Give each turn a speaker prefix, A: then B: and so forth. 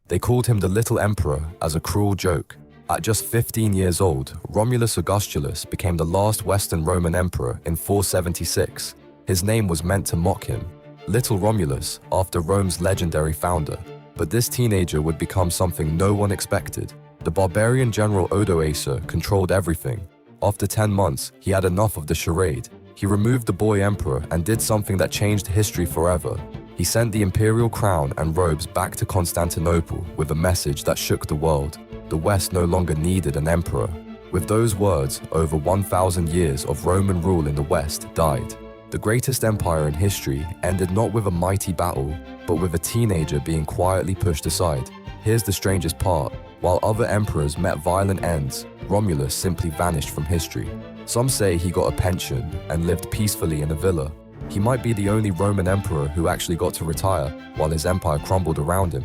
A: They called him the Little Emperor as a cruel joke. At just 15 years old, Romulus Augustulus became the last Western Roman emperor in 476. His name was meant to mock him, Little Romulus, after Rome's legendary founder. But this teenager would become something no one expected. The barbarian general Odoacer controlled everything. After 10 months, he had enough of the charade. He removed the boy emperor and did something that changed history forever. He sent the imperial crown and robes back to Constantinople with a message that shook the world. The West no longer needed an emperor. With those words, over 1,000 years of Roman rule in the West died. The greatest empire in history ended not with a mighty battle, but with a teenager being quietly pushed aside. Here's the strangest part. While other emperors met violent ends, Romulus simply vanished from history. Some say he got a pension and lived peacefully in a villa. He might be the only Roman emperor who actually got to retire while his empire crumbled around him.